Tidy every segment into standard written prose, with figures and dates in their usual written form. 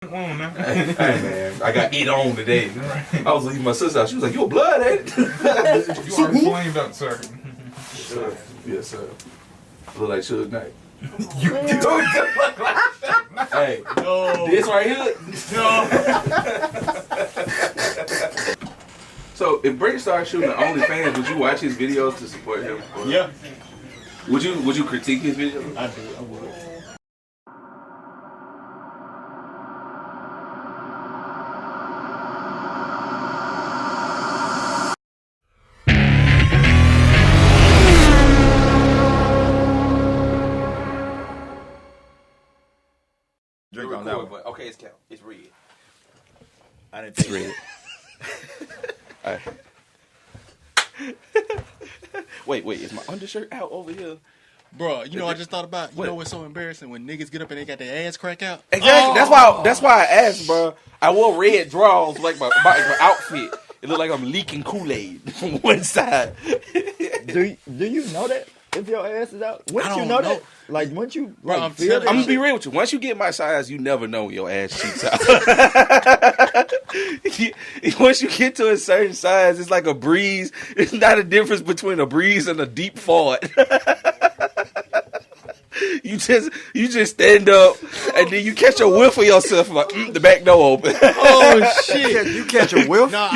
Come on now. Hey, man, I got it on today. I was leaving my sister's house. She was like, "You a blood, ain't it?" You are flamed up, sir. Yes, sir. Look like Suge Knight. You don't look like. Hey, no. This right here. No. So if Brent started shooting the OnlyFans, would you watch his videos to support him? Or? Yeah. Would you critique his videos? I do. I would. Drink on that one. But okay, it's count. It's red. I didn't take it. All right. Wait, is my undershirt out over here? Bro, you know I just thought about, you know what's so embarrassing when niggas get up and they got their ass crack out? Exactly. That's why I asked, bro. I wore red drawers like my outfit. It looked like I'm leaking Kool-Aid from one side. Do you know that if your ass is out? Once you know that, like once you Bro, like feel I'm that gonna shit- be real with you. Once you get my size, you never know when your ass cheeks out. Once you get to a certain size, it's like a breeze. It's not a difference between a breeze and a deep fart. You just stand up and then you catch a whiff of yourself like the back door open. Oh shit! you catch a whiff. No,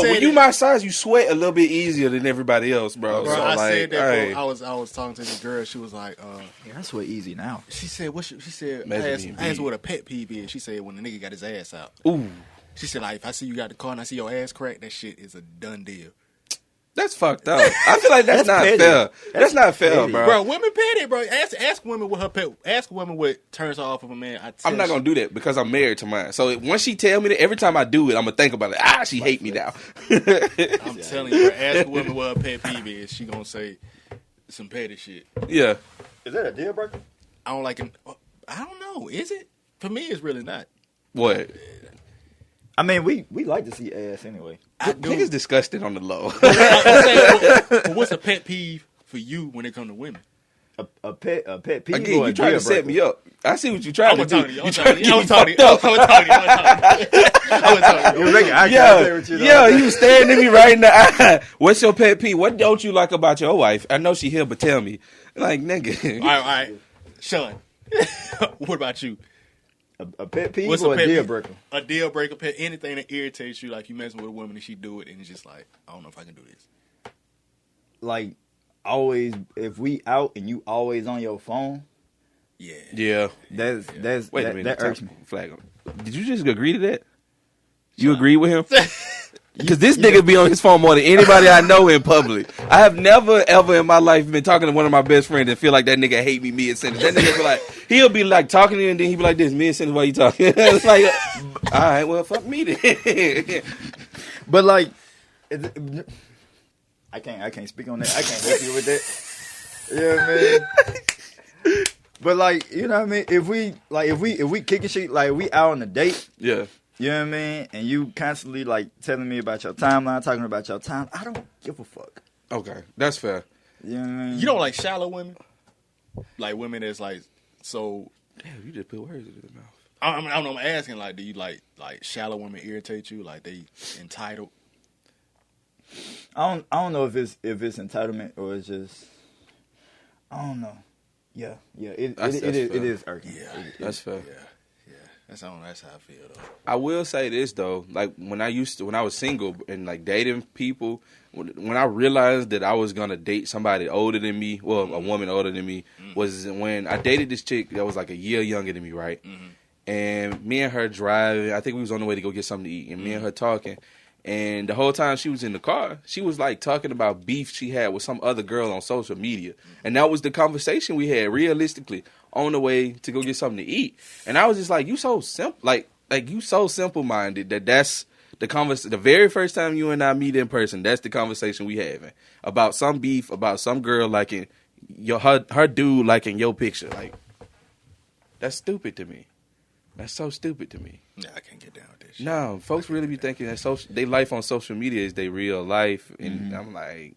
When you my size, you sweat a little bit easier than everybody else, bro. Bro, So, I like, said that. hey. Bro, I was talking to this girl. She was like, Yeah, I sweat easy now. she said, she said, I Imagine asked what a pet peeve is. She said when the nigga got his ass out. Ooh, She said like if I see you got the car and I see your ass crack, that shit is a done deal. that's fucked up. I feel like that's not petty. fair. That's not fair, petty. bro. Bro, women petty, bro. Ask women what her pet. Ask women what turns her off of a man. I'm not gonna do that because I'm married to mine. So once she tell me that, every time I do it, I'm gonna think about it. She hate me now. I'm telling you, bro, ask a woman what her pet peeve is. She gonna say some petty shit. Yeah. Is that a deal breaker? I don't like him. I don't know. Is it? For me, it's really not. What? I mean, we like to see ass anyway. I do. Niggas disgusted on the low. But what's a pet peeve for you when it comes to women? A pet peeve Again, or a you trying deal to set breaker? me up. I see what you trying to do. I'm trying to get me fucked up. You're making eye Yeah, contact with you, though. yeah, you staring at me right in the eye. What's your pet peeve? What don't you like about your wife? I know she here, but tell me. Like, nigga. All right. Sean, what about you? A pet peeve What's or a a pet deal peeve? breaker? A deal breaker, pet, anything that irritates you, like you messing with a woman and she do it, and it's just like, I don't know if I can do this. Like always, if we out and you always on your phone, Yeah. that's Wait a that minute. irks me. Flag him. Did you just agree to that? You agree with him? Because this nigga be on his phone more than anybody I know in public. I have never, ever in my life been talking to one of my best friends and feel like that nigga hate me mid-sentence. That nigga be like, he'll be like talking to you and then he be like this, mid-sentence, why you talking? It's like, all right, well, fuck me then. But like, I can't speak on that. I can't help you with that. You know what I mean? But like, you know what I mean? If we kicking shit, like we out on a date, Yeah. you know what I mean? And you constantly like telling me about your timeline, talking about your time, I don't give a fuck. Okay, that's fair. You know what I mean? You don't like shallow women? Like women that's like, so. Damn, you just put words in his mouth. I don't know, I'm asking, like, do you like shallow women irritate you? Like they entitled? I don't know if it's entitlement or it's just, I don't know. Yeah, it is irking. Yeah, That's fair. Yeah. That's how I feel though. I will say this though, like when I was single and like dating people, when I realized that I was gonna date somebody older than me, well, a woman older than me, was when I dated this chick that was like a year younger than me, right? And me and her driving, I think we was on the way to go get something to eat, and me and her talking, and the whole time she was in the car, she was like talking about beef she had with some other girl on social media, and that was the conversation we had realistically on the way to go get something to eat. And I was just like, you so simple, like you so simple-minded that's the very first time you and I meet in person, that's the conversation we having about some beef, about some girl liking her dude liking your picture. Like, that's stupid to me. That's so stupid to me. Yeah, I can't get down with this shit. No, folks really be thinking that they life on social media is their real life, and I'm like,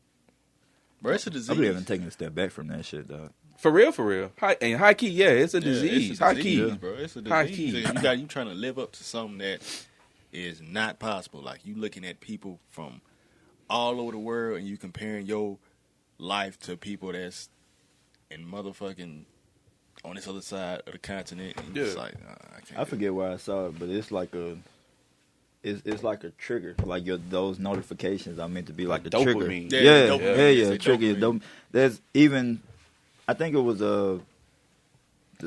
Bro, it's a disease. I believe in taking a step back from that shit, dog. For real. High key, yeah, it's a disease. It's a high disease, key, bro. It's a disease. High key. You trying to live up to something that is not possible. Like you looking at people from all over the world and you comparing your life to people that's in motherfucking on this other side of the continent. And it's like, I can't. I forget where I saw it, but it's like it's like a trigger. Like those notifications are meant to be like a trigger. Dopamine. Yeah, trigger. There's even, I think it was the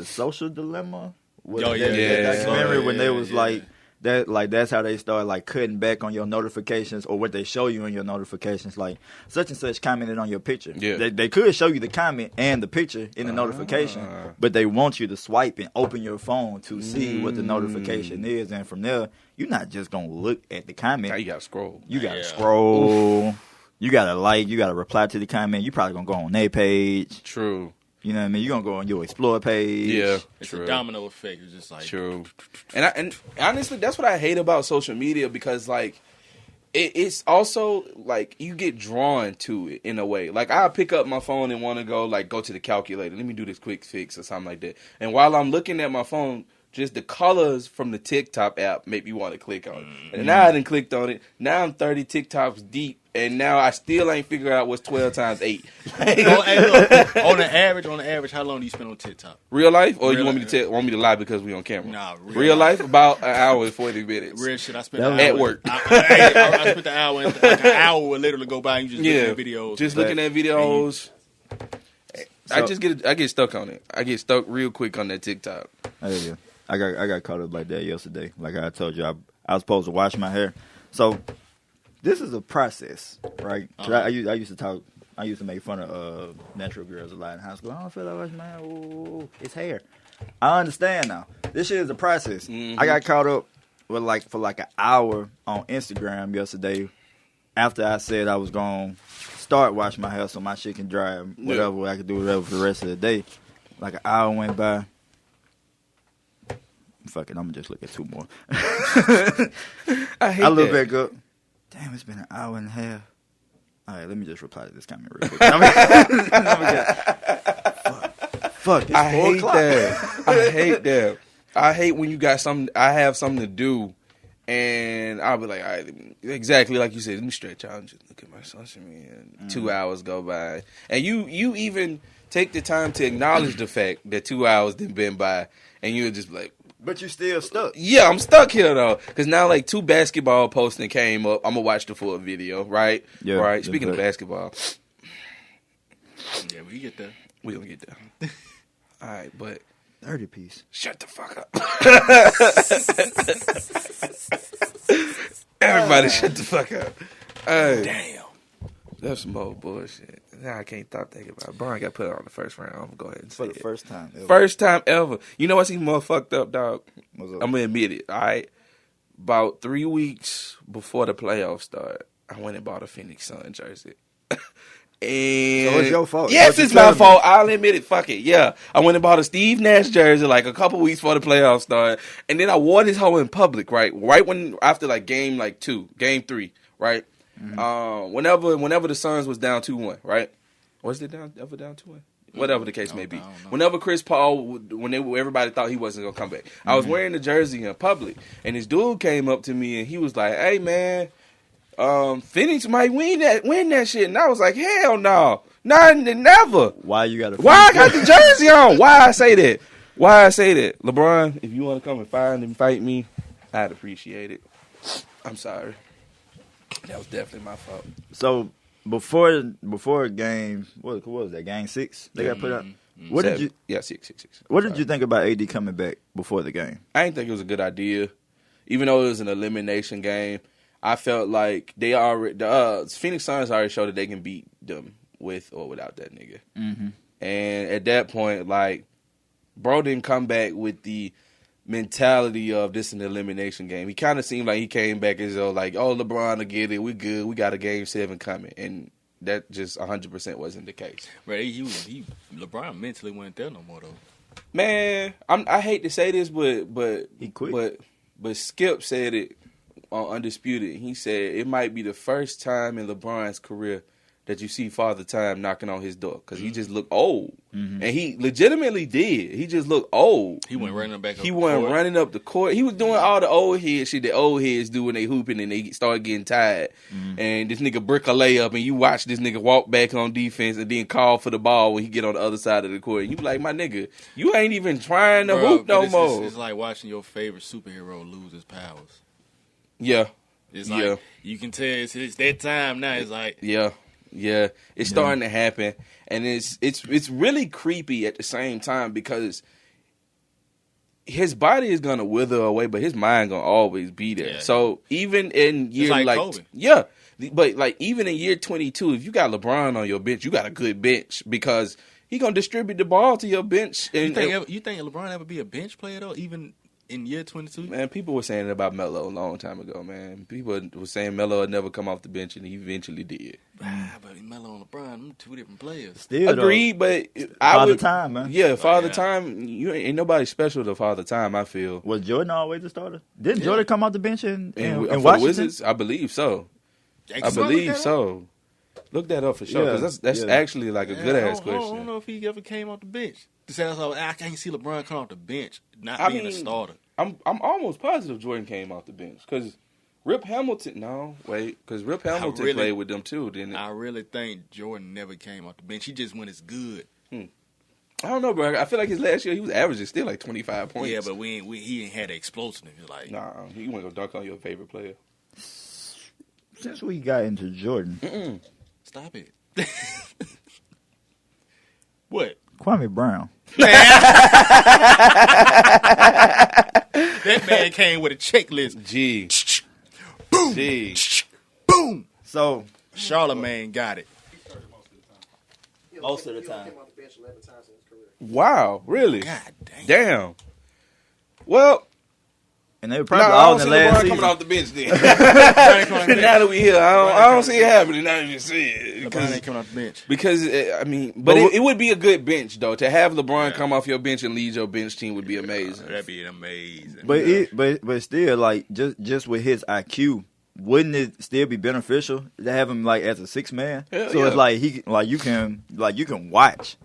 Social Dilemma. That documentary when they was like that, like that's how they started like cutting back on your notifications or what they show you in your notifications. Like such and such commented on your picture. Yeah. They could show you the comment and the picture in the notification, but they want you to swipe and open your phone to see what the notification is, and from there you're not just gonna look at the comment. Now you gotta scroll. You gotta scroll. You gotta like. You gotta reply to the comment. You probably gonna go on their page. True. You know what I mean? You're going to go on your Explore page. Yeah, it's a domino effect. It's just like... True. And honestly, that's what I hate about social media because, like, it's also, like, you get drawn to it in a way. Like, I'll pick up my phone and want to go to the calculator. Let me do this quick fix or something like that. And while I'm looking at my phone, just the colors from the TikTok app make me want to click on it. And now I done clicked on it. Now I'm 30 TikToks deep. And now I still ain't figured out what's 12 times 8. On the average, how long do you spend on TikTok? Real life, or Real you want me to lie because we on camera? Nah, real life about an hour and 40 minutes. Real shit. I spent an hour at work. I spent the hour. And like an hour would literally go by and you just looking at videos. Just looking at videos. I get stuck on it. I get stuck real quick on that TikTok. Yeah. I got caught up like that yesterday. Like I told you, I was supposed to wash my hair. So this is a process, right? I used to make fun of natural girls a lot in high school. I don't feel like washing my hair. Ooh, it's hair. I understand now. This shit is a process. Mm-hmm. I got caught up with for an hour on Instagram yesterday after I said I was going to start washing my hair so my shit can dry. Whatever I could do whatever for the rest of the day. Like an hour went by. Fuck it, I'm gonna just look at 2 more. I look back up. Damn, it's been an hour and a half. All right, let me just reply to this comment real quick. Fuck, it's 4 o'clock. I hate that. I hate when you got something. I have something to do, and I'll be like, all right, exactly like you said. Let me stretch out and just look at my social media. 2 hours go by, and you even take the time to acknowledge the fact that 2 hours done been by, and you're just like. But you still stuck. Yeah, I'm stuck here though, because now like 2 basketball posting came up. I'm gonna watch the full video, right? Yeah. Right. Speaking of basketball, yeah, we get there. We gonna get there. All right, but 30 piece. Shut the fuck up. Everybody, shut the fuck up. Damn. That's some old bullshit. Now I can't stop thinking about it. Brian got put on the first round. I'm going to go ahead and say For the first time ever. First time ever. You know what's even more fucked up, dog? What's up? I'm going to admit it, all right? About 3 weeks before the playoffs start, I went and bought a Phoenix Sun jersey. And so it's your fault. Yes, it's my fault. I'll admit it. Fuck it. Yeah. I went and bought a Steve Nash jersey like a couple weeks before the playoffs started. And then I wore this hoe in public, right? Right when, after like game 3, right? Mm-hmm. Whenever the Suns was down 2-1, right? Was it ever down 2-1? Whatever the case may be. Whenever Chris Paul, everybody thought he wasn't gonna come back, I was wearing the jersey in public, and this dude came up to me and he was like, "Hey man, Phoenix might win that shit," and I was like, "Hell no, never." Why you got I got the jersey on? Why I say that? LeBron, if you want to come and fight me, I'd appreciate it. I'm sorry. That was definitely my fault. So before game, what was that? Game 6 they got put out. What did you? Yeah, six. What did you think about AD coming back before the game? I didn't think it was a good idea, even though it was an elimination game. I felt like the Phoenix Suns already showed that they can beat them with or without that nigga. Mm-hmm. And at that point, like, bro didn't come back with the mentality of this an elimination game. He kind of seemed like he came back as though like, oh, LeBron will get it. We good. We got a game 7 coming. And that just 100% wasn't the case. Right. LeBron mentally wasn't there no more, though. Man, I hate to say this, but he quit. But Skip said it on Undisputed. He said it might be the first time in LeBron's career that you see Father Time knocking on his door because he just looked old. And he legitimately did. He just looked old. He went running back up He wasn't running up the court. He was doing all the old head shit that old heads do when they hooping and they start getting tired. And this nigga brick a layup and you watch this nigga walk back on defense and then call for the ball when he get on the other side of the court. And you be like, my nigga, you ain't even trying to hoop no more. It's like watching your favorite superhero lose his powers. Yeah. It's like, you can tell it's that time now. It's like... Yeah, it's starting to happen, and it's really creepy at the same time because his body is gonna wither away, but his mind gonna always be there. Yeah. So even in year like Kobe. but like even in year 22, if you got LeBron on your bench, you got a good bench because he gonna distribute the ball to your bench. And you think LeBron ever be a bench player though? Even in year 22? Man, people were saying it about Melo a long time ago, man. People were saying Melo would never come off the bench, and he eventually did. But Melo and LeBron, them two different players. Still, agreed, but Father Time, man. Yeah, Father Time. You ain't nobody special to Father Time, I feel. Was Jordan always the starter? Didn't Jordan come off the bench in for Washington? the Wizards? I believe so. I believe so. Look that up for sure, because that's actually like a good ass question. I don't know if he ever came off the bench. I can't see LeBron come off the bench not being a starter. I'm almost positive Jordan came off the bench because Rip Hamilton. No, wait, because Rip Hamilton played with them too, didn't it? I really think Jordan never came off the bench. He just went as good. I don't know, bro. I feel like his last year he was averaging still like 25 points. Yeah, but he ain't had the explosiveness. Like, nah, he went to go dunk on your favorite player. Since we got into Jordan, stop it. What? Kwame Brown. That man came with a checklist. G. Boom. G. Boom. So Charlamagne got it. most of the time. Wow, really? God Damn. Well, And they were probably all in the last season. coming off the bench then. Now that we here, I don't see it happening. Now you see it. LeBron ain't coming off the bench. Because, I mean, but it would be a good bench, though. To have LeBron come off your bench and lead your bench team would be amazing. That'd be amazing. But still, like, just with his IQ, wouldn't it still be beneficial to have him like as a six man? So it's like you can watch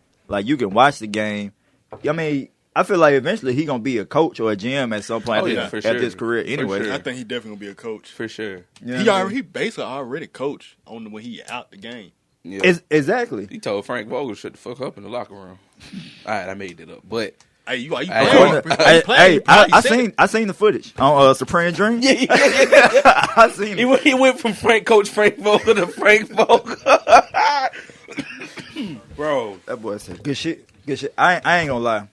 the game. I mean, I feel like eventually he gonna be a coach or a GM at some point at his career. Anyway, I think he definitely gonna be a coach For sure. Yeah, he basically already coached on when he out the game. Yeah. Exactly. He told Frank Vogel to shut the fuck up in the locker room. All right, I made it up, but Hey, you I seen the footage on Supreme Dream. yeah. I seen it. He went from Coach Frank Vogel to Frank Vogel. Bro, That boy said good shit. Good shit. I ain't gonna lie.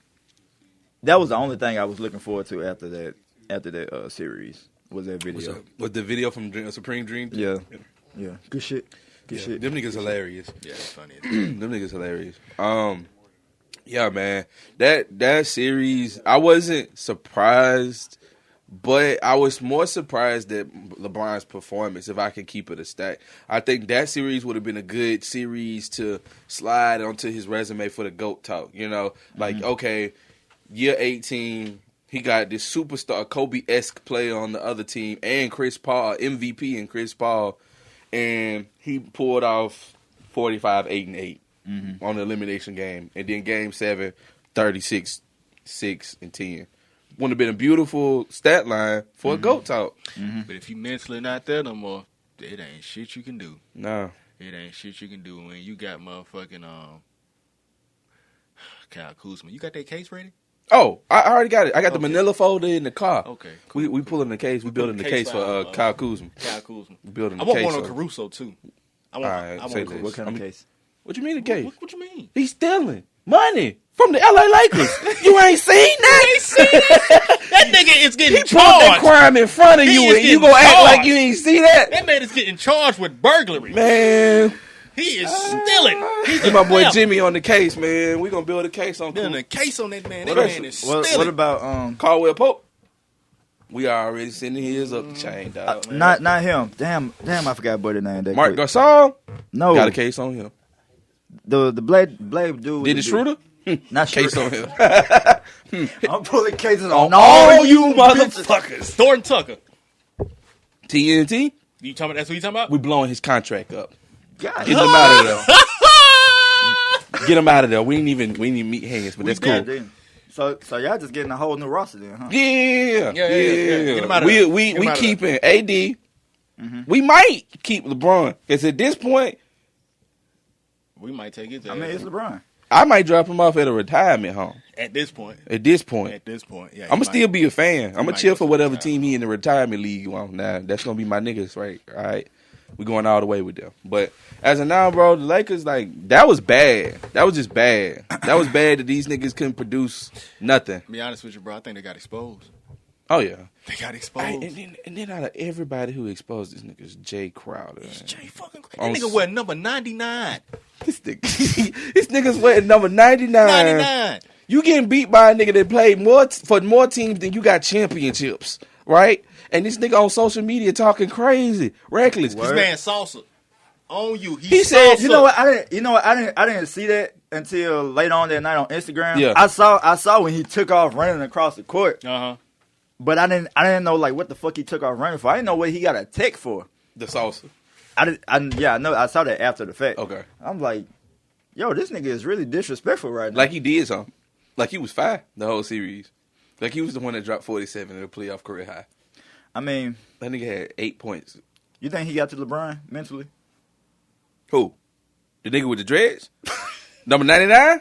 That was the only thing I was looking forward to after that series was that video. was the video from Supreme Dream? Yeah. Good shit. Good shit. Them niggas hilarious. Yeah, it's funny. Them niggas hilarious. Yeah, man. That series, I wasn't surprised, but I was more surprised at LeBron's performance, if I could keep it a stack. I think that series would have been a good series to slide onto his resume for the GOAT talk. You know, like, okay, year 18, he got this superstar Kobe-esque player on the other team and Chris Paul, MVP and Chris Paul, and he pulled off 45, 8, and 8. On the elimination game. And then game 7, 36, 6, and 10. Would have been a beautiful stat line for a GOAT talk. But if you mentally not there no more, it ain't shit you can do. No. It ain't shit you can do when you got motherfucking Kyle Kuzma. You got that case ready? Oh, I already got it. I got the manila folder in the car. Okay. Cool. We pulling the case. We building the case for Kyle Kuzma. Kyle Kuzma. We building the I want case. one on Caruso too. I want Caruso. What kind of case? What you mean the case? What you mean? He's stealing money from the LA Lakers. You ain't seen that? That nigga is getting He pulled that charged. crime in front of you, and you gonna act like you ain't see that? That man is getting charged with burglary. Man, He is stealing. He's get my boy Jimmy on the case, man. We gonna build a case on Building a case on that man. What That else? man is stealing. What about Caldwell Pope. We already sending his up the chain, dog. not him? Damn, I forgot what the name. That Mark quick. Gasol No, got a case on him. the blade dude. with Dennis the- Schroeder Not case on Schroeder. him. I'm pulling cases on on all you motherfuckers. Thornton Tucker. TNT, You talking about? That's what you talking about? we blowing his contract up. God, Get him out of there. Get him out of there. We didn't even meet hands, but that's cool. Then. So y'all just getting a whole new roster then, huh? Yeah. Get him out of there. We keeping AD. We might keep LeBron because at this point, we might take it. I mean, it's LeBron. I might drop him off at a retirement home. At this point, yeah. Yeah, I'm gonna still be a fan. I'm gonna chill for whatever team he in the retirement league on. Nah, that's gonna be my niggas, right? All right, we going all the way with them. But as of now, bro, the Lakers, like, that was bad. That was just bad. That was bad that these niggas couldn't produce nothing. To be honest with you, bro, I think they got exposed. Oh yeah, they got exposed. And then out of everybody who exposed this niggas, Jay Crowder. It's Jay fucking Crowder. That nigga wear number 99. This nigga's wearing number 99. 99. You getting beat by a nigga that played for more teams than you got championships, right? And this nigga on social media talking crazy, reckless. This man salsa on you. He said, you know what? I didn't see that until later on that night on Instagram. Yeah. I saw when he took off running across the court. Uh-huh. But I didn't know like what the fuck he took off running for. I didn't know what he got a tech for. The salsa. I know. I saw that after the fact. Okay. I'm like, yo, this nigga is really disrespectful right now. Like he did something. Like he was fine the whole series. Like he was the one that dropped 47 in the playoff career high. I mean, that nigga had 8 points. You think he got to LeBron mentally? Who? The nigga with the dreads? Number 99?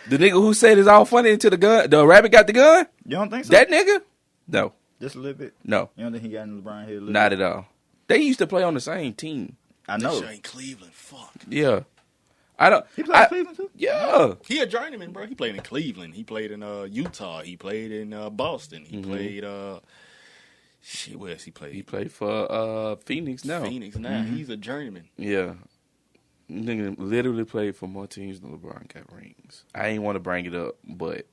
The nigga who said it's all funny until the rabbit got the gun? You don't think so? That nigga? No. Just a little bit? No. You don't think he got in LeBron head? Not at all. They used to play on the same team. I know. This ain't Cleveland. Fuck. Yeah. I don't. He played in Cleveland too? Yeah. He a journeyman, bro. He played in Cleveland. He played in Utah. He played in Boston. He played where else he played? He played for Phoenix now. He's a journeyman. Yeah. Nigga literally played for more teams than LeBron got rings. I ain't want to bring it up, but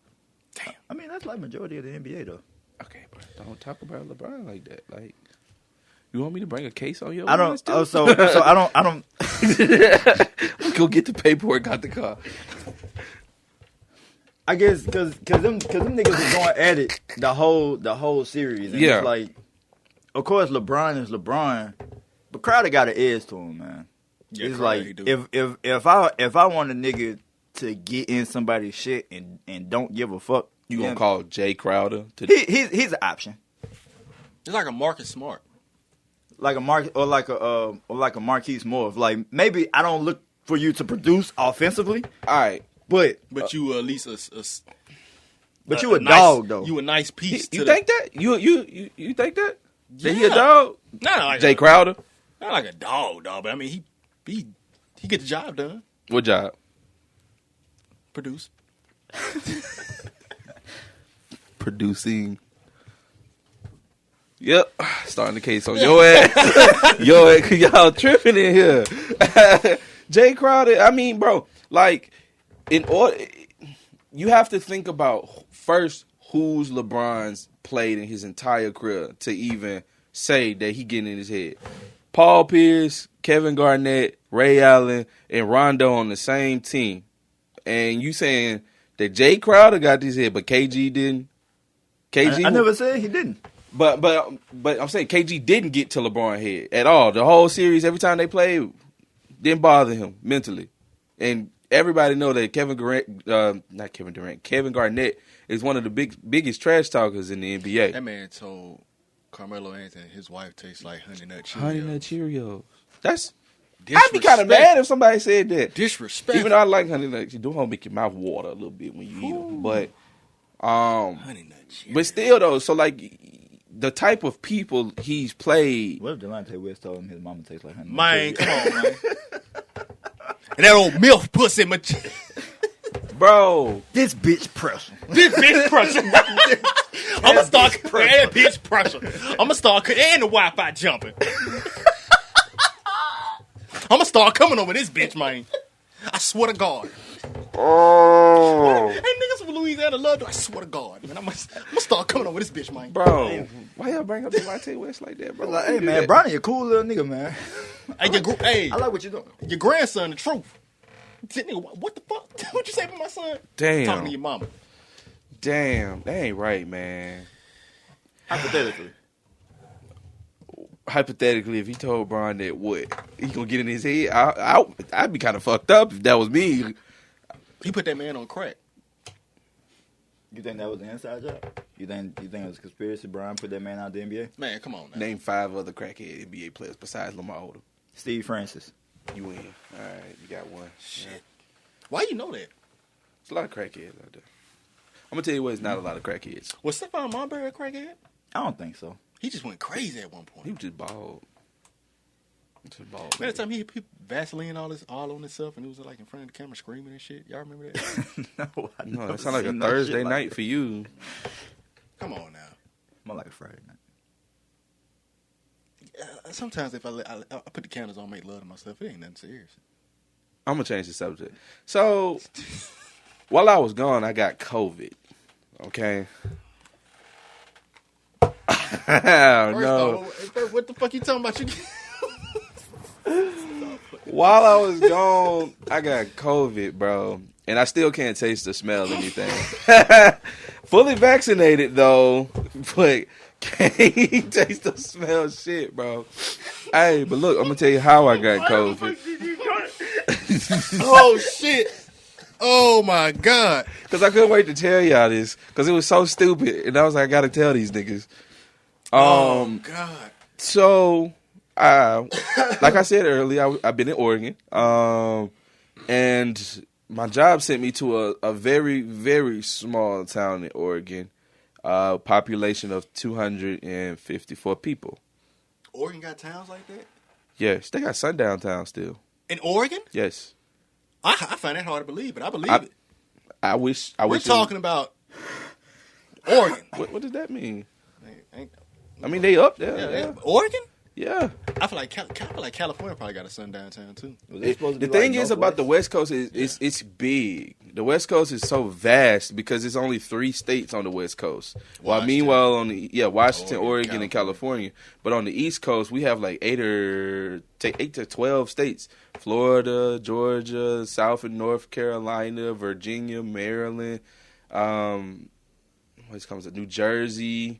damn. I mean, that's like majority of the NBA though. Okay, but don't talk about LeBron like that. Like, you want me to bring a case on your I don't. ass, too? Oh, so I don't. Go get the paperwork out the car. I guess because them niggas was going at it the whole series. And Yeah. It's like, of course, LeBron is LeBron, but Crowder got an edge to him, man. Yeah, it's Crowder, like if I want a nigga to get in somebody's shit and don't give a fuck, You gonna call Jay Crowder? He's an option, It's like a Marcus Smart. like a Marquise Morris. Like maybe I don't look for you to produce offensively, All right. but you at least you a dog though. You a nice piece. You think that? You think that? That he a Yeah. dog? Not like Jay Crowder? Not like a dog, but I mean he get the job done. What job? Produce. Producing. Yep. Starting the case on your ass. Y'all tripping in here. Jay Crowder, I mean, bro, like, in order, you have to think about first who's LeBron's played in his entire career to even say that he getting in his head. Paul Pierce, Kevin Garnett, Ray Allen, and Rondo on the same team. And you saying that Jay Crowder got his head, but KG didn't? KG I never said he didn't. But I'm saying KG didn't get to LeBron head at all. The whole series, every time they played, didn't bother him mentally. And everybody know that Kevin Garnett is one of the biggest trash talkers in the NBA. That man told Carmelo Anthony his wife tastes like Honey Nut Cheerios. Honey Nut Cheerios. I'd be kind of mad if somebody said that. Disrespect. Even though I like Honey Nut Cheerios, don't make your mouth water a little bit when you eat them. But Honey Nut Cheerios. But still though, so like the type of people he's played. What if Delonte West told him his mama tastes like honey? Man, come on, man. And that old MILF pussy, Bro, this bitch pressure. This bitch pressure. I'm gonna start that bitch pressure. I'm gonna start and the Wi-Fi jumping. I'm gonna start coming over this bitch, man. I swear to God. Oh, Hey, niggas from Louisiana love to. I swear to God, man. I'm gonna start coming over this bitch, man. bro, why y'all bring up Delonte West like that, bro? Like, hey man, Bronny a cool little nigga, man. Hey, I like what you doing. your grandson, the truth. Nigga, what the fuck? What you say about my son? Damn. Talking to your mama. Damn, that ain't right, man. Hypothetically. Hypothetically, if he told Bron that what he gonna get in his head. I'd be kind of fucked up if that was me. He put that man on crack. You think that was an inside job? You think it was a conspiracy? Brian put that man out of the NBA. Man, come on now. Name 5 other crackhead NBA players besides Lamar Odom. Steve Francis. You win. All right, you got one. Shit. Yeah. Why you know that? There's a lot of crackheads out there. I'm gonna tell you what, it's not a lot of crackheads. Was Stephon Marbury a crackhead? I don't think so. He just went crazy at one point. He was just bald. Just bald. Man, that time he Vaseline all on himself and he was like in front of the camera screaming and shit. Y'all remember that? No, I No, never that sounds like a seen no Thursday shit like night that. for you. Come on now. More like a Friday night. Sometimes if I put the candles on, make love to myself, it ain't nothing serious. I'm gonna change the subject. So, while I was gone, I got COVID. Okay. No. First, what the fuck you talking about? While I was gone, I got COVID, bro. And I still can't taste or smell anything. Fully vaccinated, though. But can't taste or smell shit, bro. Hey, but look, I'm going to tell you how I got COVID. Oh, shit. Oh, my God. Because I couldn't wait to tell y'all this. Because it was so stupid. And I was like, I got to tell these niggas. Oh, God. So, like I said earlier, I've been in Oregon, and my job sent me to a very, very small town in Oregon, population of 254 people. Oregon got towns like that? Yes, they got sundown towns still. In Oregon? Yes. I find that hard to believe, but I believe it. I wish. We're talking about Oregon. What does that mean? Ain't- I mean, they up there. yeah. Oregon? Yeah. I feel like California probably got a sundown town too. The thing is about the West Coast is it's big. The West Coast is so vast because it's only 3 states on the West Coast. While Washington. meanwhile on the Washington, Oregon, Oregon, and California. But on the East Coast we have like 8 to 12 states: Florida, Georgia, South and North Carolina, Virginia, Maryland. What comes up? New Jersey,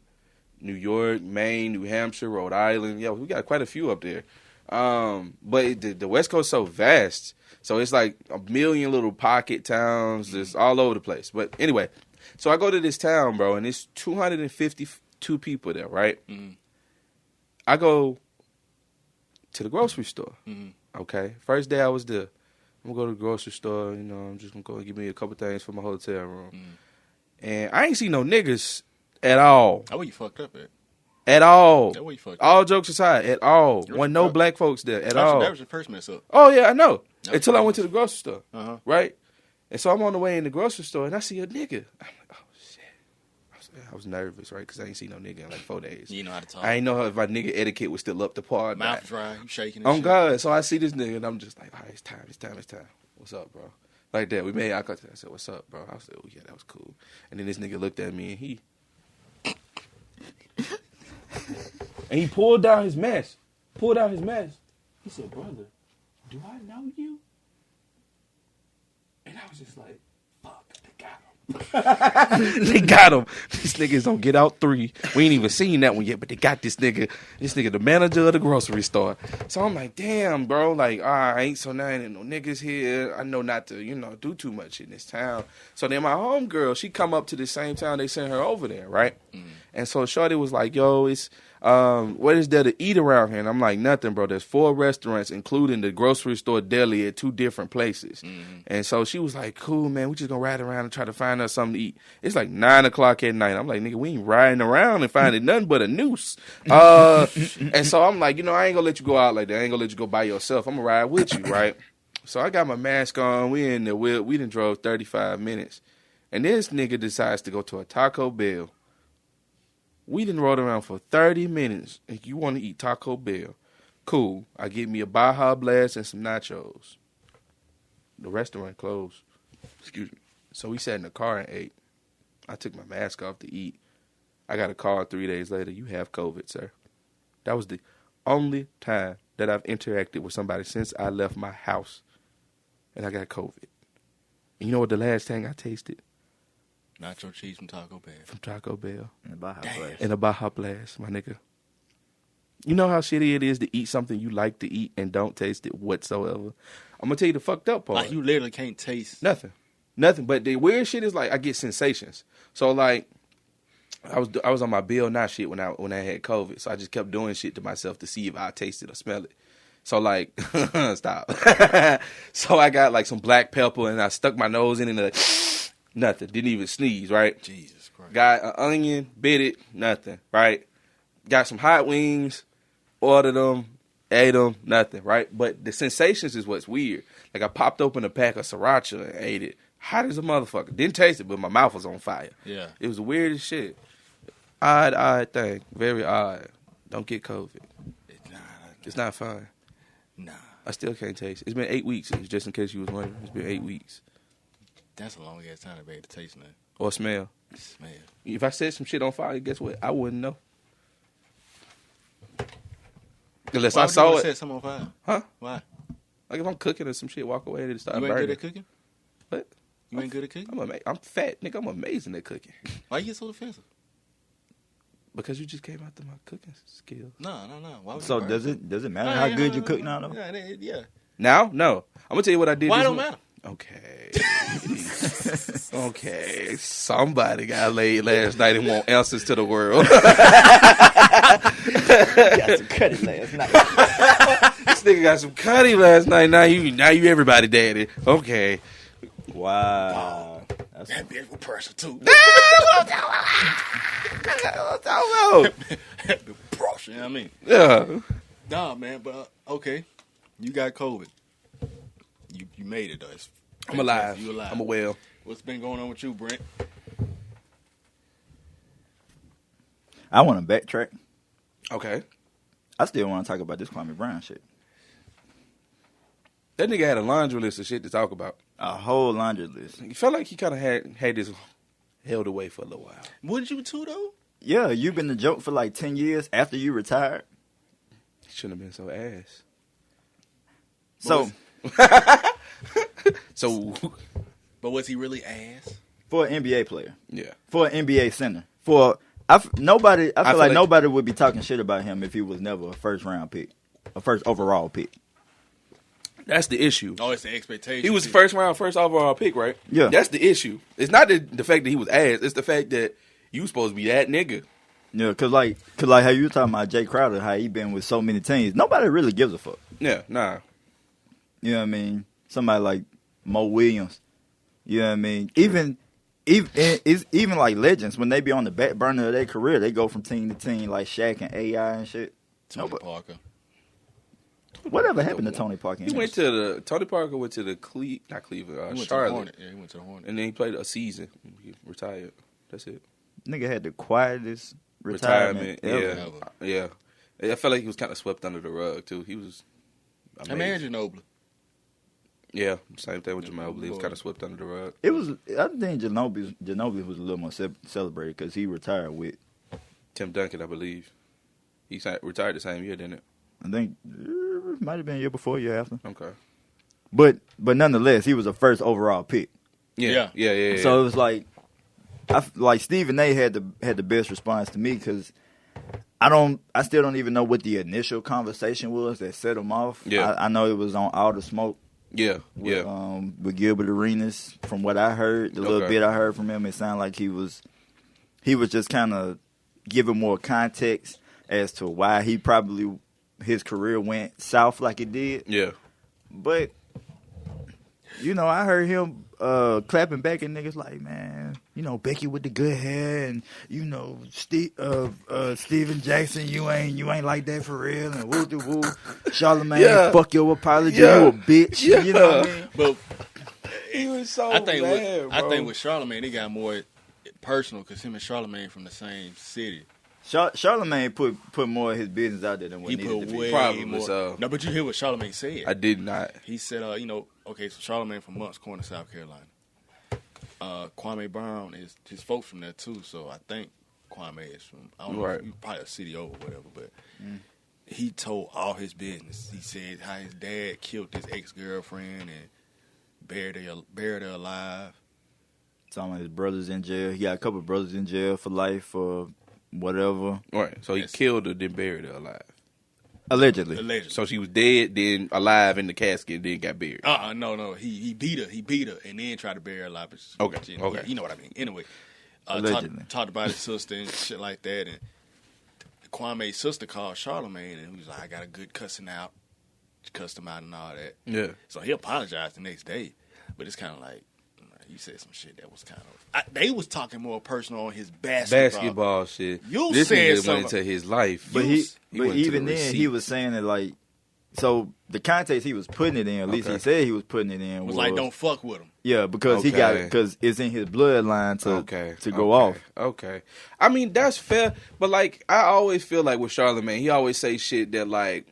New York, Maine, New Hampshire, Rhode Island. Yeah, we got quite a few up there. But the West Coast is so vast. So it's like a million little pocket towns just all over the place. But anyway, so I go to this town, bro, and it's 252 people there, right? Mm-hmm. I go to the grocery store. Mm-hmm. Okay. First day I was there. I'm going to go to the grocery store. You know, I'm just going to go and give me a couple things for my hotel room. Mm-hmm. And I ain't see no niggas at all. How were you fucked up at? At all. That way you fucked up. All jokes aside, at all. Yours Wasn't no fucked. black folks there at That all. was your first mess up. Oh, yeah, I know. That was Until I your went to the grocery store. Uh-huh. Right? And so I'm on the way in the grocery store, and I see a nigga. I'm like, oh, shit. I was nervous, right? Because I ain't seen no nigga in like 4 days. You know how to talk. I ain't know if my nigga etiquette was still up to par. or Mouth not. dry, you shaking and On shit. God. So I see this nigga, and I'm just like, all right, it's time. What's up, bro? Like that. We made eye contact. I said, what's up, bro? I said, oh, yeah, that was cool. And then this nigga looked at me, and he pulled down his mask. He said, brother, do I know you? And I was just like, fuck, they got him. They got him. These niggas don't get out 3. We ain't even seen that one yet, but they got this nigga. This nigga, the manager of the grocery store. So I'm like, damn, bro. Like, all right, so now ain't no niggas here. I know not to, do too much in this town. So then my homegirl, she come up to the same town. They sent her over there, right? Mm. And so Shorty was like, yo, it's what is there to eat around here? And I'm like, nothing, bro. There's 4 restaurants, including the grocery store deli at 2 different places. Mm-hmm. And so she was like, cool, man. We just gonna ride around and try to find us something to eat. It's like 9 o'clock at night. I'm like, nigga, we ain't riding around and finding nothing but a noose. And so I'm like, I ain't gonna let you go out like that. I ain't gonna let you go by yourself. I'm gonna ride with you, right? So I got my mask on. We in there. We done drove 35 minutes. And this nigga decides to go to a Taco Bell. We done rode around for 30 minutes, and you want to eat Taco Bell. Cool. I get me a Baja Blast and some nachos. The restaurant closed. Excuse me. So we sat in the car and ate. I took my mask off to eat. I got a call 3 days later. You have COVID, sir. That was the only time that I've interacted with somebody since I left my house, and I got COVID. And you know what the last thing I tasted? Nacho cheese from Taco Bell. From Taco Bell. And a Baja Blast. And a Baja Blast, my nigga. You know how shitty it is to eat something you like to eat and don't taste it whatsoever? I'm going to tell you the fucked up part. Like, you literally can't taste Nothing. But the weird shit is, like, I get sensations. So, like, I was on my Bill Nye shit when I had COVID. So I just kept doing shit to myself to see if I taste it or smell it. So, like, stop. So I got, like, some black pepper, and I stuck my nose in it, and like, nothing. Didn't even sneeze, right? Jesus Christ. Got an onion, bit it, nothing, right? Got some hot wings, ordered them, ate them, nothing, right? But the sensations is what's weird. Like, I popped open a pack of sriracha and ate it. Hot as a motherfucker. Didn't taste it, but my mouth was on fire. Yeah. It was the weirdest shit. Odd thing. Very odd. Don't get COVID. It's not fun. Nah. I still can't taste it. It's been 8 weeks, just in case you was wondering. It's been 8 weeks. That's a long ass time to be able to taste nothing. Or smell. Smell. If I set some shit on fire, guess what? I wouldn't know. Unless I saw it. Set something on fire? Huh? Why? Like if I'm cooking or some shit, walk away and it start You ain't burning. good at cooking? What? You ain't good at cooking? I'm fat, nigga. I'm amazing at cooking. Why you get so defensive? Because you just came out to my cooking skills. No. Why would So you does it matter how good you cook now, though? Yeah. Now? No. I'm gonna tell you what I did. Why this don't week. matter? Okay. Okay. Somebody got laid last night and want answers to the world. Got some cutty last night. This nigga got some cutty last night. Now you everybody daddy. Okay. Wow. That's That beautiful person too. Brush, you know what I mean? Yeah. Nah, man, but okay. You got COVID. You made it though. I'm alive. You alive. I'm well. What's been going on with you, Brent? I want to backtrack. Okay. I still want to talk about this Kwame Brown shit. That nigga had a laundry list of shit to talk about. A whole laundry list. You felt like he kind of had this held away for a little while. Wouldn't you too though? Yeah, you've been the joke for like 10 years after you retired. He shouldn't have been so ass. So, But was he really ass? for an NBA player, Yeah. for an NBA center, I feel feel like like- nobody would be talking shit about him if he was never a first round pick, a first overall pick. That's the issue. Oh, it's the expectation. He was the first overall pick, right? Yeah. That's the issue. It's not the fact that he was ass. It's the fact that you supposed to be that nigga. Yeah, cause like how you talking about Jay Crowder, how he been with so many teams. Nobody really gives a fuck. Yeah, nah. You know what I mean? Somebody like Mo Williams. You know what I mean? Even like legends, when they be on the back burner of their career, they go from team to team like Shaq and AI and shit. Tony Parker. Whatever happened to Tony Parker? Tony Parker went to the He went to the Charlotte, Hornet. Yeah, he went to the Hornet. and then he played a season. He retired. That's it. Nigga had the quietest retirement ever. Ever. Yeah. I felt like he was kind of swept under the rug too. He was. Imagine Ginobili. Yeah, same thing with Jamal. He was kind of swept under the rug. It was. I think Ginobili was a little more celebrated because he retired with. Tim Duncan, I believe. He retired the same year, didn't it? I think it might have been a year before, year after. Okay. But nonetheless, he was a first overall pick. Yeah. So it was like Stephen A. had the best response to me because I still don't even know what the initial conversation was that set him off. Yeah. I know it was on All the Smoke. Yeah. With Gilbert Arenas. From what I heard, the little bit I heard from him, it sounded like he was just kind of giving more context as to why his career went south like it did. Yeah. But I heard him clapping back at niggas like, man, Becky with the good hair, and Steven Jackson, you ain't like that for real, and woo de woo. Charlamagne, fuck your apology, you a bitch. Yeah. You know what I mean? But He was so I think bad, with Charlamagne, he got more personal because him and Charlamagne from the same city. Charlamagne put more of his business out there than what He needed put to be. way Probably more. so. No, but you hear what Charlamagne said. I did not. He said, okay, so Charlamagne from Moncks Corner, South Carolina. Kwame Brown is his folks from there too, so I think Kwame is from, I don't know, if probably a city over, whatever, but he told all his business. He said how his dad killed his ex-girlfriend and buried her alive. Some of his brothers in jail. He got a couple of brothers in jail for life or whatever. Right. So he killed her, then buried her alive. Allegedly. So she was dead, then alive in the casket, then got buried. No. He beat her, and then tried to bury her alive. Okay. You know what I mean. Anyway, talked about his sister and shit like that, and Kwame's sister called Charlemagne, and he was like, "I got a good cussing out." She cussed him out and all that. Yeah. So he apologized the next day, but it's kind of like he said some shit that was kind of. They was talking more personal on his basketball shit. You this said nigga something. went into his life, But went even to the then, he was saying that like, so the context he was putting it in, at least Okay. he said he was putting it in, was like, "Don't fuck with him." Yeah, because because it's in his bloodline to go off. Okay. I mean, that's fair, but like I always feel like with Charlemagne, he always say shit that like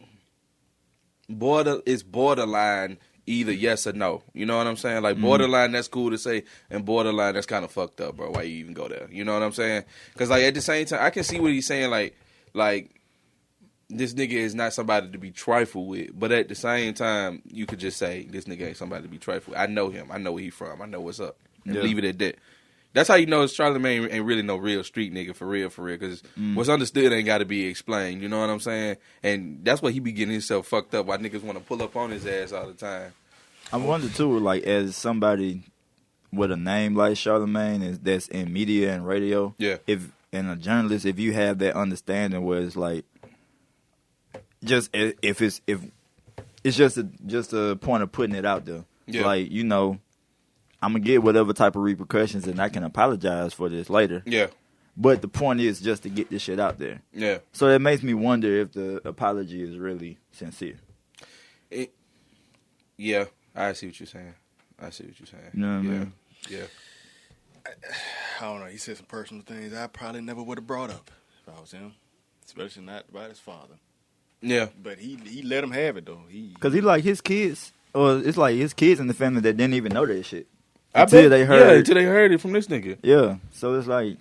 it's borderline either yes or no. You know what I'm saying? Like borderline, that's cool to say, and borderline, that's kind of fucked up, bro. Why you even go there? You know what I'm saying? Because like at the same time, I can see what he's saying. Like this nigga is not somebody to be trifled with, but at the same time, you could just say this nigga ain't somebody to be trifled with. I know him. I know where he from. I know what's up. And leave it at that. That's how you know Charlemagne ain't really no real street nigga for real, because what's understood ain't got to be explained. You know what I'm saying? And that's why he be getting himself fucked up. Why niggas want to pull up on his ass all the time. I wonder too, like as somebody with a name like Charlemagne that's in media and radio, and a journalist, if you have that understanding where it's like, if it's just a point of putting it out there, like you know. I'm going to get whatever type of repercussions, and I can apologize for this later. Yeah. But the point is just to get this shit out there. Yeah. So that makes me wonder if the apology is really sincere. Yeah. I see what you're saying. You know what I mean? Yeah. I don't know. He said some personal things I probably never would have brought up if I was him, especially not about his father. Yeah. But he let him have it, though. Because he like his kids, or it's like his kids in the family that didn't even know that shit. Until they heard it from this nigga. Yeah, so it's like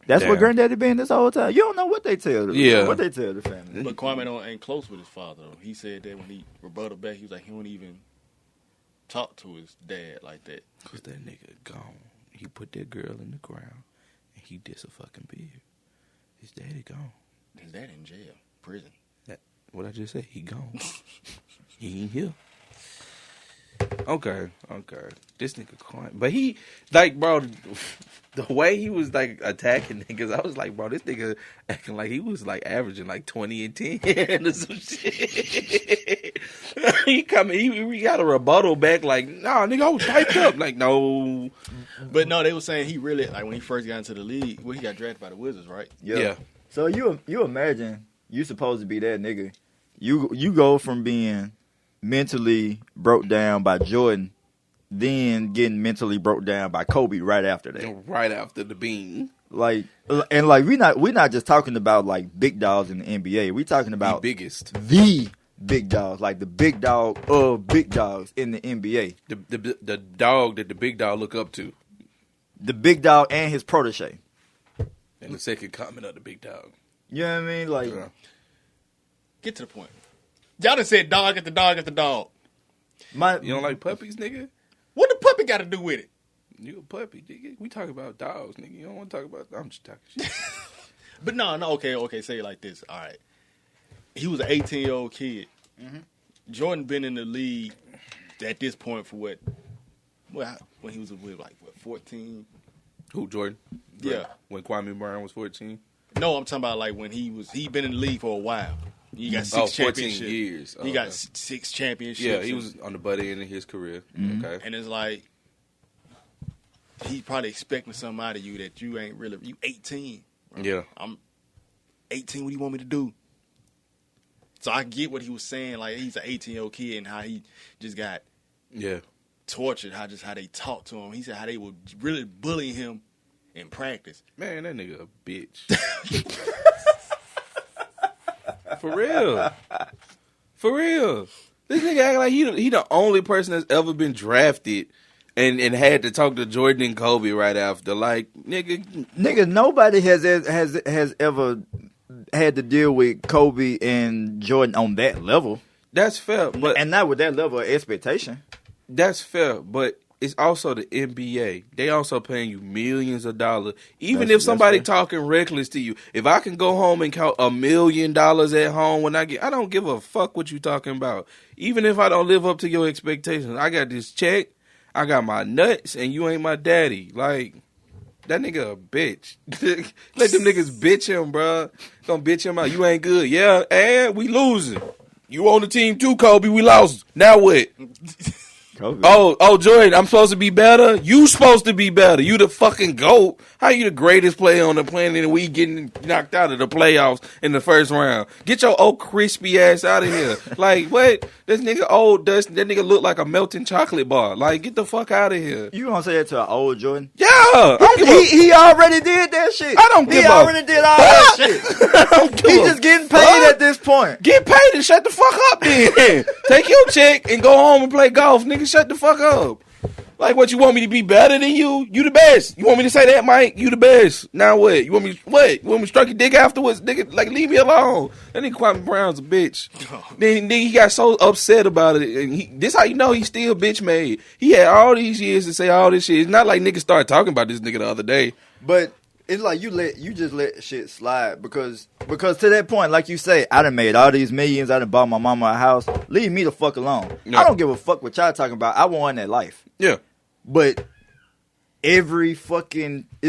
that's what granddaddy been this whole time. You don't know what they tell. What they tell the family. But Kwame ain't close with his father though. He said that when he rebutted back, he was like he don't even talk to his dad like that. Cause that nigga gone. He put that girl in the ground and he did a fucking beard. His daddy gone. His dad in jail, prison. What I just said? He gone. He ain't here. Okay. This nigga quiet. But he, like, bro, the way he was, like, attacking niggas, I was like, bro, this nigga acting like he was, like, averaging, like, 20 and 10 or some shit. he got a rebuttal back, like, nah, nigga, I was hyped up. Like, no. But no, they were saying he really, like, when he first got into the league, he got drafted by the Wizards, right? Yeah. So you imagine you supposed to be that nigga. You go from being mentally broke down by Jordan, then getting mentally broke down by Kobe right after that. Right after the bean. Like, and like we're not just talking about like big dogs in the NBA. We're talking about the biggest, the big dogs, like the big dog of big dogs in the NBA. The dog that the big dog look up to. The big dog and his protege. And the second comment of the big dog. You know what I mean? Like, get to the point. Y'all done said dog after dog after dog. You don't like puppies, nigga? What the puppy got to do with it? You a puppy, nigga. We talk about dogs, nigga. You don't want to talk about... I'm just talking shit. But no, okay, say it like this. All right. He was an 18-year-old kid. Mm-hmm. Jordan been in the league at this point for what? Well, when he was like, 14? Who, Jordan? Yeah. When Kwame Brown was 14? No, I'm talking about like when he been in the league for a while. He got 6 championships. 14 years. He got 6 championships. Yeah, he was on the butt end of his career. Mm-hmm. Okay. And it's like, he's probably expecting something out of you that you ain't really, you 18. Bro. Yeah. I'm 18, what do you want me to do? So I get what he was saying, like he's an 18-year-old kid and how he just got tortured, how they talked to him. He said how they were really bullying him in practice. Man, that nigga a bitch. For real. This nigga act like he the only person that's ever been drafted and had to talk to Jordan and Kobe right after. Like, nigga, nobody has ever had to deal with Kobe and Jordan on that level. That's fair, but and not with that level of expectation. That's fair, but it's also the NBA. They also paying you millions of dollars. Even That's if somebody fair. talking reckless to you, if I can go home and count $1 million at home when I don't give a fuck what you talking about. Even if I don't live up to your expectations, I got this check, I got my nuts, and you ain't my daddy. Like, that nigga a bitch. Let them niggas bitch him, bro. Gonna bitch him out. You ain't good. Yeah, and we losing. You on the team too, Kobe. We lost. Now what? Kobe. Oh, Jordan, I'm supposed to be better? You supposed to be better. You the fucking GOAT. How you the greatest player on the planet and we getting knocked out of the playoffs in the first round? Get your old crispy ass out of here. Like, what? This nigga old dust. That nigga look like a melting chocolate bar. Like, get the fuck out of here. You gonna say that to an old Jordan? Yeah. I don't give a- He already did that shit. I don't give He a already did all that shit. I don't give He's a just getting fuck. paid at this point. Get paid and shut the fuck up then. Take your check and go home and play golf. Nigga, shut the fuck up. Like, what, you want me to be better than you? You the best. You want me to say that, Mike? You the best. Now what? You want me to strike your dick afterwards? Nigga, like, leave me alone. That nigga Kwame Brown's a bitch. Then he got so upset about it. And this how you know he's still bitch made. He had all these years to say all this shit. It's not like niggas started talking about this nigga the other day. But it's like you just let shit slide because to that point, like you say, I done made all these millions. I done bought my mama a house. Leave me the fuck alone. Yeah. I don't give a fuck what y'all talking about. I want that life. Yeah. But it's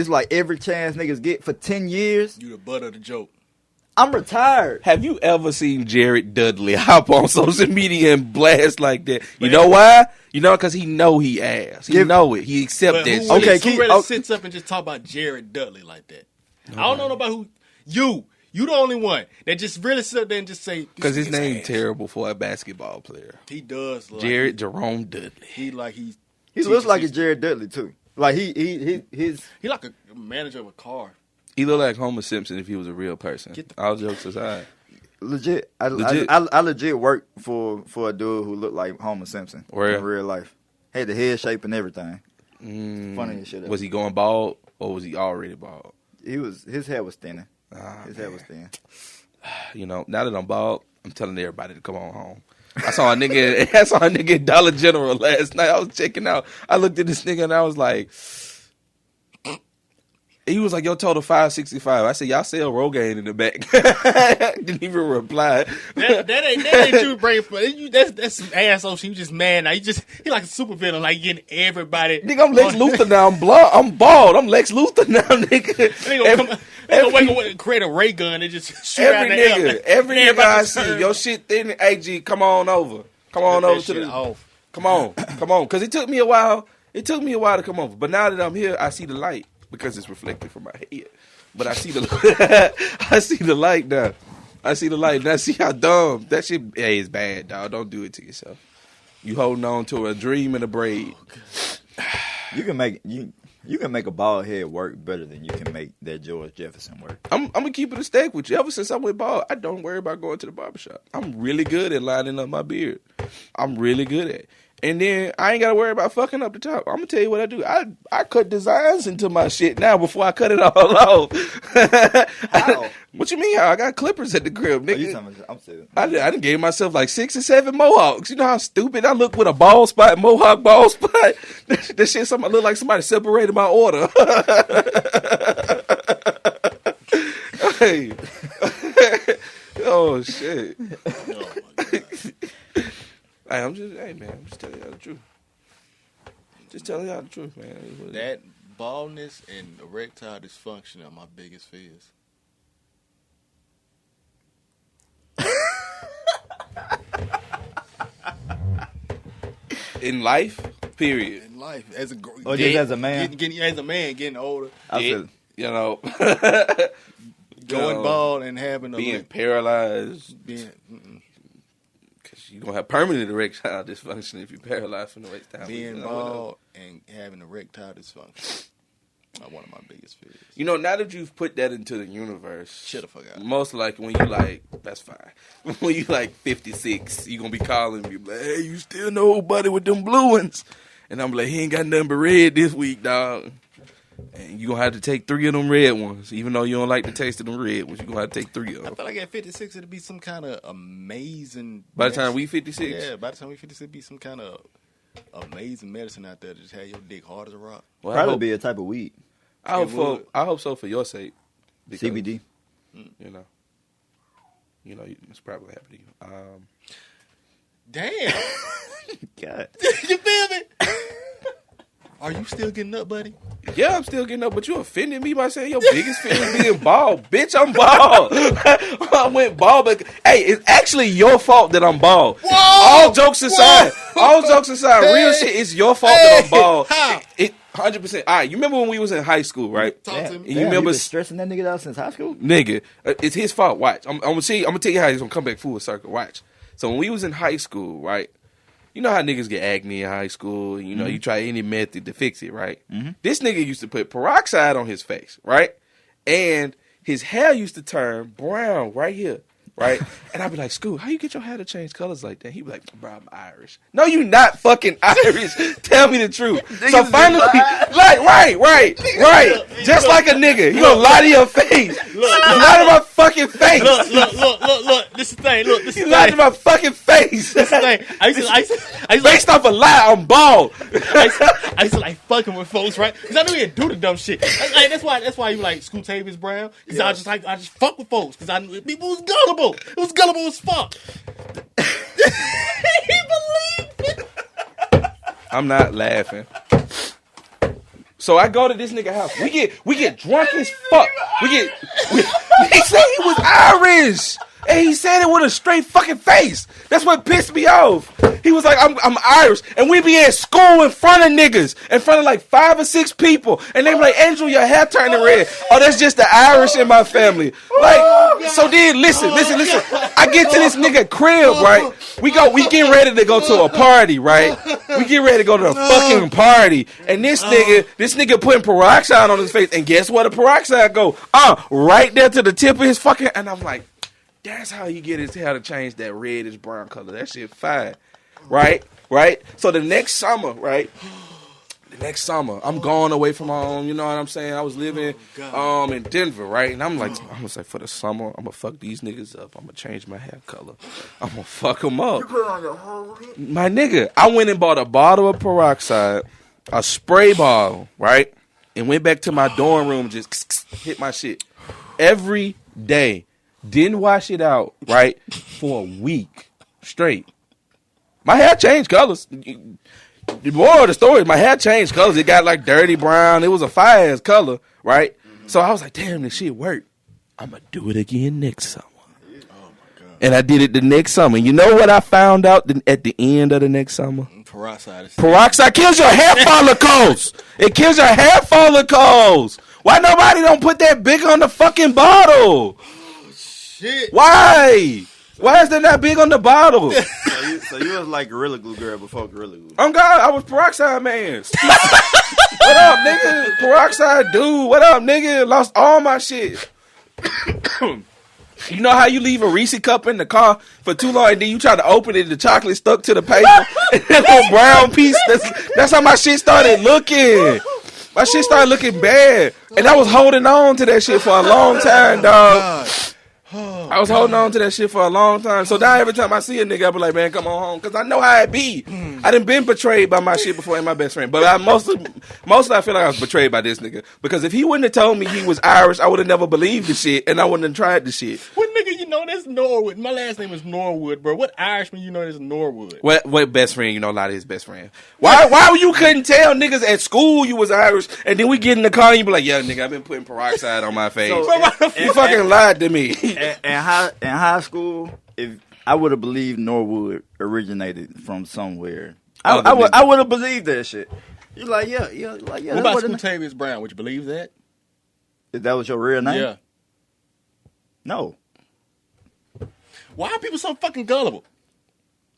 like every chance niggas get for 10 years, You the butt of the joke. I'm retired. Have you ever seen Jared Dudley hop on social media and blast like that? You know why? You know, because he know he ass. He know it. He accept But that who shit. really, Okay, who really sits up and just talk about Jared Dudley like that? I don't know nobody who you the only one that just really sit up there and just say Because his nigga's name ass. terrible for a basketball player. He does like Jared Jerome Dudley. He like He looks like a Jared Dudley too. Like his he like a manager of a car. He look like Homer Simpson if he was a real person. All jokes aside. legit. I legit worked for a dude who looked like Homer Simpson Where? in real life. Had the head shape and everything. Funny as shit. Was he going bald or was he already bald? His hair was thinning. His hair was thin. You know, now that I'm bald, I'm telling everybody to come on home. I saw a nigga at Dollar General last night. I was checking out. I looked at this nigga and I was like, he was like, yo, total $565. I said, y'all sell Rogaine in the back. Didn't even reply. That ain't you bring that's some asshole shit. You just mad now. He like a super villain, like getting everybody. Nigga, I'm Lex Luthor now. I'm bald. I'm Lex Luthor now, nigga. They gonna wake up and create a ray gun and just shoot out Every the air. nigga Everybody I just see, turn. your shit thin. AG, come on over. Come on Cut over that to shit the. off. Come on. Because it took me a while. It took me a while to come over. But now that I'm here, I see the light because it's reflected from my head. But I see the I see the light now. I see the light. And I see how dumb that shit is bad, dog. Don't do it to yourself. You holding on to a dream and a braid. You can make a bald head work better than you can make that George Jefferson work. I'm gonna keep it a stack with you. Ever since I went bald, I don't worry about going to the barbershop. I'm really good at lining up my beard. I'm really good at it. And then I ain't gotta worry about fucking up the top. I'm gonna tell you what I do. I cut designs into my shit now before I cut it all off. How? What you mean how? I got clippers at the crib, Oh, you nigga. talking about, I'm serious. I done gave myself like 6 or 7 mohawks. You know how stupid I look with a bald spot, mohawk bald spot? That shit, I look like somebody separated my order. Hey. Oh, shit. Oh my God. I'm just telling y'all the truth. Just telling y'all the truth, man. That baldness and erectile dysfunction are my biggest fears. In life, period. In life, as a Or just as a man? getting older, I It, feel you know, going bald and having a being paralyzed. being Because you're going to have permanent erectile dysfunction if you're paralyzed from the waist down. being bald and having erectile dysfunction are one of my biggest fears. You know, now that you've put that into the universe, Shut the fuck out. most like when you like, that's fine. When you like 56, you going to be calling me like, hey, you still know old buddy with them blue ones? And I'm like, he ain't got nothing but red this week, dog. And you going to have to take 3 of them red ones. Even though you don't like the taste of them red ones, you're going to have to take 3 of I them. feel like at 56 it'll be some kind of amazing. By the time we 56? Yeah, by the time we 56 it'll be some kind of amazing medicine out there to just have your dick hard as a rock. Well, Probably be a type of weed. I hope so for your sake. Because, CBD. You know, it's probably happening to you. Damn. God. You feel me? Are you still getting up, buddy? Yeah, I'm still getting up, but you offended me by saying your biggest fear is being bald. Bitch, I'm bald. I went bald, but hey, it's actually your fault that I'm bald. Whoa! All jokes aside, Hey! real shit, it's your fault that I'm bald. How? It 100%. All right, you remember when we was in high school, right? Talk to me. You remember been stressing that nigga out since high school? Nigga, it's his fault. Watch, I'm gonna tell you how he's gonna come back full circle. Watch. So when we was in high school, right? You know how niggas get acne in high school. You know, you try any method to fix it, right? This nigga used to put peroxide on his face, right? And his hair used to turn brown right here, right? And I'd be like, Scoot, how you get your hair to change colors like that? He'd be like, bro, I'm Irish. No, you not fucking Irish. Tell me the truth. So finally, like, right. Just like a nigga. You gonna lie to your face. Lie to my fucking face. Look. This is the thing. Look, this is You the lied to thing. my fucking face. This is the thing. I used to Based off a lie, I'm bald. I used to like fucking with folks, right? Because I knew he'd do the dumb shit. That's why you like XCV'ERS Brown. Because I just fuck with folks. Because I knew people was gullible. It was gullible as fuck. He believed it. I'm not laughing. So I go to this nigga house. We get drunk as fuck. He said he was Irish. And he said it with a straight fucking face. That's what pissed me off. He was like, I'm Irish. And we be at school in front of niggas. In front of like 5 or 6 people. And they be like, Andrew, your hair turning red. Oh, that's just the Irish in my family. Like, so then listen. I get to this nigga crib, right? We getting ready to go to a party, right? We get ready to go to a fucking party. And this nigga putting peroxide on his face. And guess where the peroxide go? Right there to the tip of his fucking, and I'm like, that's how you get his hair to change that reddish brown color. That shit fine. Right? So the next summer, I'm going away from home, you know what I'm saying? I was living in Denver, right? And I'm like, for the summer, I'm gonna fuck these niggas up. I'm gonna change my hair color. I'm gonna fuck them up. My nigga, I went and bought a bottle of peroxide, a spray bottle, right? And went back to my dorm room, just hit my shit. Every day. Didn't wash it out, right, for a week straight. My hair changed colors. The moral of the story is my hair changed colors. It got like dirty brown. It was a fire-ass color, right? So I was like, damn, this shit worked. I'm going to do it again next summer. Oh, my God. And I did it the next summer. You know what I found out at the end of the next summer? Peroxide kills your hair follicles. It kills your hair follicles. Why nobody don't put that big on the fucking bottle? Shit. Why? Why is that not big on the bottle? So you was like Gorilla Glue girl before Gorilla Glue. Oh God, I was peroxide man. What up, nigga? Peroxide dude. What up, nigga? Lost all my shit. You know how you leave a Reese cup in the car for too long and then you try to open it and the chocolate stuck to the paper and that little brown piece? That's how my shit started looking. My shit started looking bad. And I was holding on to that shit for a long time, dog. I was holding on to that shit for a long time. So now every time I see a nigga, I be like, man, come on home. Because I know how it be. I done been betrayed by my shit before and my best friend. But I mostly I feel like I was betrayed by this nigga. Because if he wouldn't have told me he was Irish, I would have never believed the shit. And I wouldn't have tried the shit. What nigga you know that's Norwood? My last name is Norwood, bro. What Irishman you know that's Norwood? What best friend you know a lot of his best friend? Why you couldn't tell niggas at school you was Irish and then we get in the car and you be like, yeah, nigga, I've been putting peroxide on my face. You fucking lied to me. In high school, if I would have believed Norwood originated from somewhere, I would have believed that shit. You're like, yeah. What about XCV'ERS Brown? Would you believe that? If that was your real name? Yeah. No. Why are people so fucking gullible?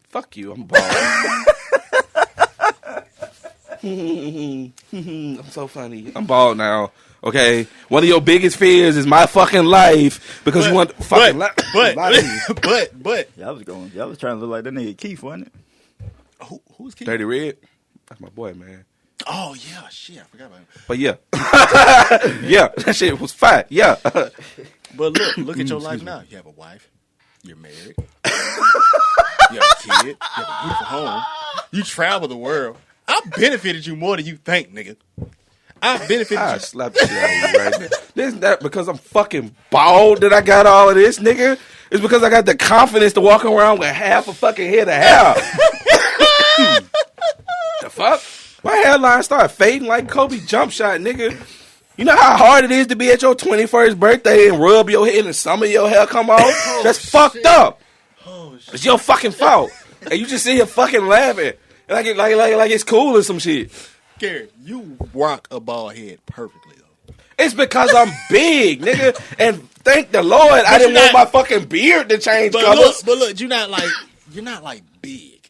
Fuck you, I'm bald. I'm so funny. I'm bald now. Okay, one of your biggest fears is my fucking life because you want to fucking lie to me. But Y'all was trying to look like that nigga Keith, wasn't it? Who's Keith? Dirty Red. That's my boy, man. Oh yeah, shit, I forgot about him. But yeah, yeah, that shit was fire. Yeah. But look at your life now. You have a wife. You're married. You have a kid. You have a beautiful home. You travel the world. I benefited you more than you think, nigga. I benefited I you. slap the shit out of you right now. This not because I'm fucking bald that I got all of this, nigga. It's because I got the confidence to walk around with half a fucking head of hair. The fuck? My hairline started fading like Kobe jump shot, nigga. You know how hard it is to be at your 21st birthday and rub your head and some of your hair come off? That's fucked up. It's your fucking fault. And you just sit here fucking laughing. Like it's cool or some shit. Gary, you rock a bald head perfectly, though. It's because I'm big, nigga. And thank the Lord I didn't want my fucking beard to change colors. Look, you're not like big.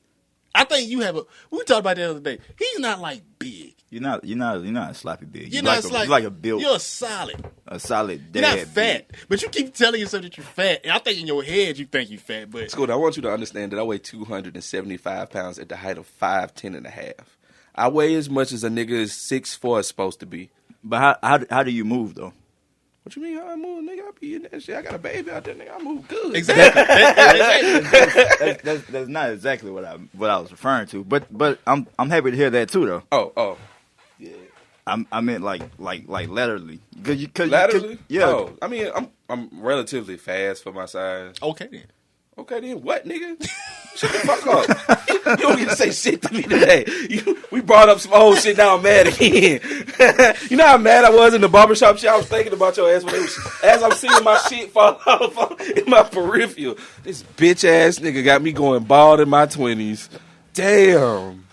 I think you have we talked about that the other day. He's not like big. You're not sloppy big. You're like a built. You're a solid dad. You're not fat, but you keep telling yourself that you're fat. And I think in your head you think you're fat, but Scoot, I want you to understand that I weigh 275 pounds at the height of 5'10" and a half. I weigh as much as a nigga is 6'4" is supposed to be. But how do you move though? What you mean how I move, nigga? I be in that shit. I got a baby out there, nigga. I move good. exactly. That's not exactly what I was referring to. But I'm happy to hear that too though. Oh. Yeah. I meant like laterally. Laterally? Yeah. Oh, I mean, I'm relatively fast for my size. Okay then. What, nigga? Shut the fuck up. You don't get to say shit to me today. We brought up some old shit, now I'm mad again. You know how mad I was in the barbershop shit? I was thinking about your ass as I'm seeing my shit fall off in my peripheral. This bitch ass nigga got me going bald in my 20s. Damn.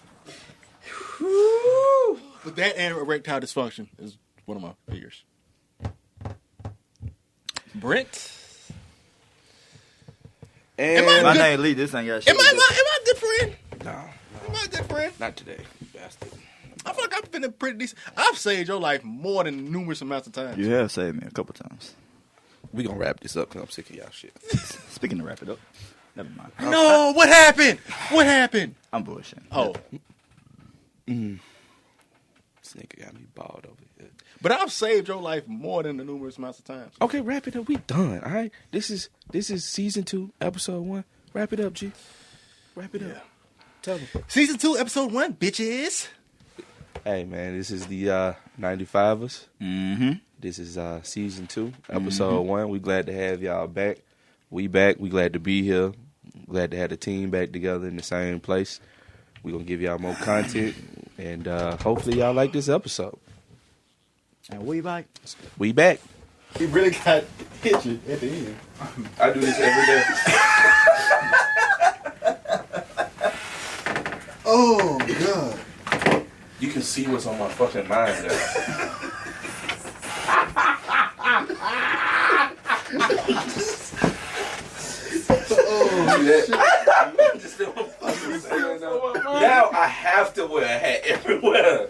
But that and erectile dysfunction is one of my fears. Brent? And My name Lee. This ain't got shit. Am I a good friend? No, Am I a good friend? not today, bastard. I feel like I've been pretty decent. I've saved your life more than numerous amounts of times. You have saved me a couple times. We gonna wrap this up because I'm sick of y'all shit. Speaking of wrap it up, never mind. No, what happened? What happened? I'm bullshitting. Oh, This nigga got me bald over here. but I've saved your life more than the numerous amounts of times. Okay, wrap it up. We done. All right. This is season 2, episode 1. Wrap it up, G. Wrap it up. Tell them. Season 2, episode 1, bitches. Hey man, this is the 95ers. Mm-hmm. This is season 2, episode 1. We glad to have y'all back. We back. We glad to be here. Glad to have the team back together in the same place. We gonna give y'all more content, and hopefully y'all like this episode. And we back. We back. He really got hit you at the end. I do this every day. Oh, God. You can see what's on my fucking mind now. Now I have to wear a hat everywhere.